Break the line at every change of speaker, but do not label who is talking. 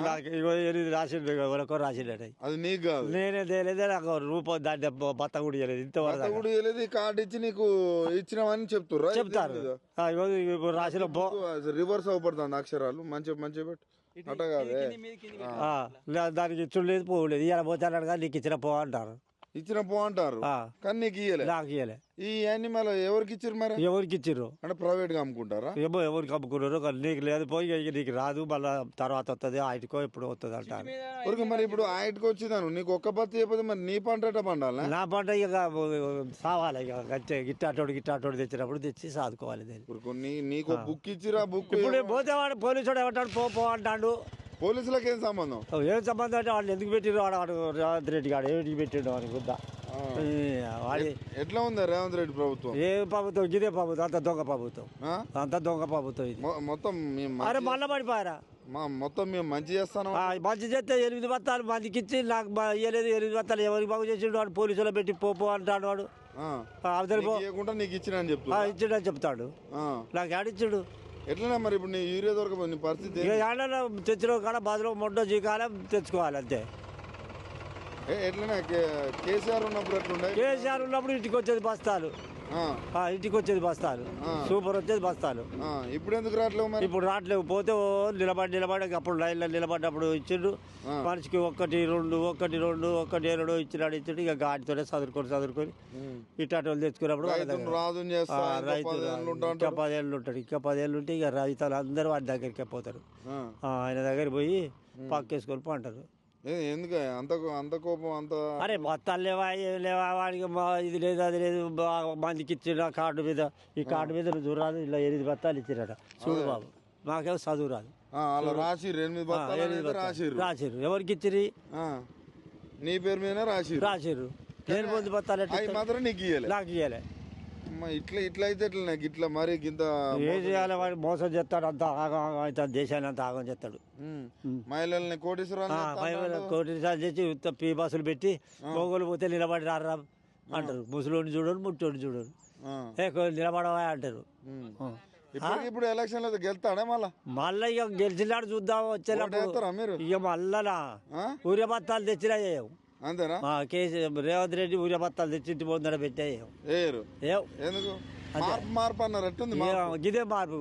నాకు ఇగో 8 రాసిండు ఎవరికో రాసిండట
అది నీకు కాదు.
నేనే తేలేదే నాకు రూపాయి దాంట్లో బత్త కూడా ఇవ్వలేదు ఇంతవరకు
కూడా ఇవ్వలేదు. ఈ కార్డు ఇచ్చి నీకు ఇచ్చినామని చెప్తుర్రా?
చెప్తారు ఇప్పుడు రాసిన
రివర్స్ అవపడుతుంది అక్షరాలు. మంచి మంచి పెట్టు అట్ట కాదే.
దానికి ఇచ్చుడు లేదు పోలేదు ఇవాళ పోతాడు కానీ నీకు ఇచ్చిన పో అంటారు.
ఇచ్చిన పో అంటారు కానీ నీకు ఇయ్యలే.
నాకు ఇవ్వలే.
ఈ యానిమల్ ఎవరికి ఇచ్చారు మరి?
ఎవరికి ఇచ్చిర్రు
అంటే ప్రైవేట్ గా అమ్ముకుంటారా?
ఏమో ఎవరికి అమ్ముకున్నారు. నీకు లేదు పోయి నీకు రాదు మళ్ళా తర్వాత వస్తుంది ఆయటకో ఎప్పుడు వస్తుంది అంటారు.
మరి ఇప్పుడు ఆయటకు వచ్చిదాను నీకు ఒక్క పత్తి చెప్పదు మరి నీ పంట ఎట్ట పండాలా?
నా పంట ఇక సావాలి ఇక గిట్టాటోడు తెచ్చినప్పుడు తెచ్చి సాదుకోవాలి.
నీకు బుక్ ఇచ్చిరా? బుక్
ఇప్పుడు పోతే వాడు పోలీసు ఏమంటాడు పో అంటాడు.
పోలీసులకు ఏం సంబంధం?
ఏం సంబంధం అంటే వాళ్ళు ఎందుకు పెట్టిరు వాడు రేవంత్ రెడ్డి గారు ఏమిటికి పెట్టిండు అని గుద్దా.
ఎట్లా ఉంది రేవంత్ రెడ్డి ప్రభుత్వం?
ఏ ప్రభుత్వం ఇదే ప్రభుత్వం అంత దొంగ ప్రభుత్వం. అంత దొంగ ప్రభుత్వం ఇది
మొత్తం.
అరే మళ్ళా పడిపోయారా
మొత్తం మేము మంచి చేస్తాను.
మంచి చేస్తే 8 బత్తాలు మందికి ఇచ్చి నాకు ఇవ్వలేదు. 8 బత్తాలు ఎవరికి బాగు చేసిండు వాడు పోలీసులో పెట్టి పో అంటాడు వాడు.
నీకు ఇచ్చిన
ఇచ్చిండని చెప్తాడు. నాకు ఆడిచ్చాడు.
ఎట్లనే మరి ఇప్పుడు నీ యూరియా దొరకపోయింది పరిస్థితి?
తెచ్చిన కాడ బాధలో మొట్ట జీకాల తెచ్చుకోవాలి అంతే.
ఎట్లనే కేసీఆర్ ఉన్నప్పుడు ఎట్లుండే?
కేసీఆర్ ఉన్నప్పుడు ఇంటికి వచ్చేది బస్తాలు. ఇంటికి వచ్చేది బస్తాలు సూపర్ వచ్చేది బస్తాలు.
ఇప్పుడు ఎందుకు రావట్లేవు మరి?
ఇప్పుడు రావట్లేవు. పోతే నిలబడి అప్పుడు లైన్లో నిలబడ్డప్పుడు ఇచ్చిండు. మనిషికి 1 2 ఇచ్చినాడు. ఇక గాడితోనే చదువుకొని ఇట్టాటోళ్ళు తెచ్చుకున్నప్పుడు ఇంకా 10 ఏళ్ళు ఉంటాడు. ఇంకా 10 ఏళ్ళు ఉంటే ఇక రైతులు అందరూ వాడి దగ్గరికి పోతారు. ఆయన దగ్గర పోయి పక్కేసుకొని పంటారు.
ఎందుకు అంత కోపం? అంత
అరే బత్తాలు లేవా వాడికి ఇది లేదు అది లేదు మందికి ఇచ్చిన కార్డు మీద. ఈ కార్డు మీద నువ్వు చూడరాదు ఇలా 8 బత్తాలు ఇచ్చిరట. చూడు బాబు మాకేమో చదువు రాదు. రాసిర్రు. ఎవరికి ఇచ్చిరి?
నీ పేరు మీద
రాసిర్రు. నేను పొంది బత్తాలు
మాత్రం నీకు
నాకు ఇయ్యలే.
ఇట్లా అయితే ఇట్లా మరి ఇంత
ఏం చేయాలి? వాడు మోసం చేస్తాడు. అంత ఆగం అవుతాడు. దేశాన్ని అంత ఆగం చేస్తాడు.
మహిళల్ని
కోటీశ్వరాలు చేసి పీ బస్సులు పెట్టి మొగోలు పోతే నిలబడి రారా అంటారు. ముసలోని చూడరు ముట్టోని చూడరు. నిలబడవా అంటారు.
ఇప్పుడు ఎలక్షన్ లో గెలుతాడా మళ్ళా
ఇక గెలిచినాడు చూద్దాం వచ్చేటప్పుడు. ఇక మళ్ళా ఊరే బత్తాలు తెచ్చినా
అంతేనా?
రేవంత్ రెడ్డి ఊరే బత్తాలు తెచ్చి ఇంటి ముందర పెట్టాయి.
ఎందుకు మార్పు అన్నారు?
ఇదే మార్పు.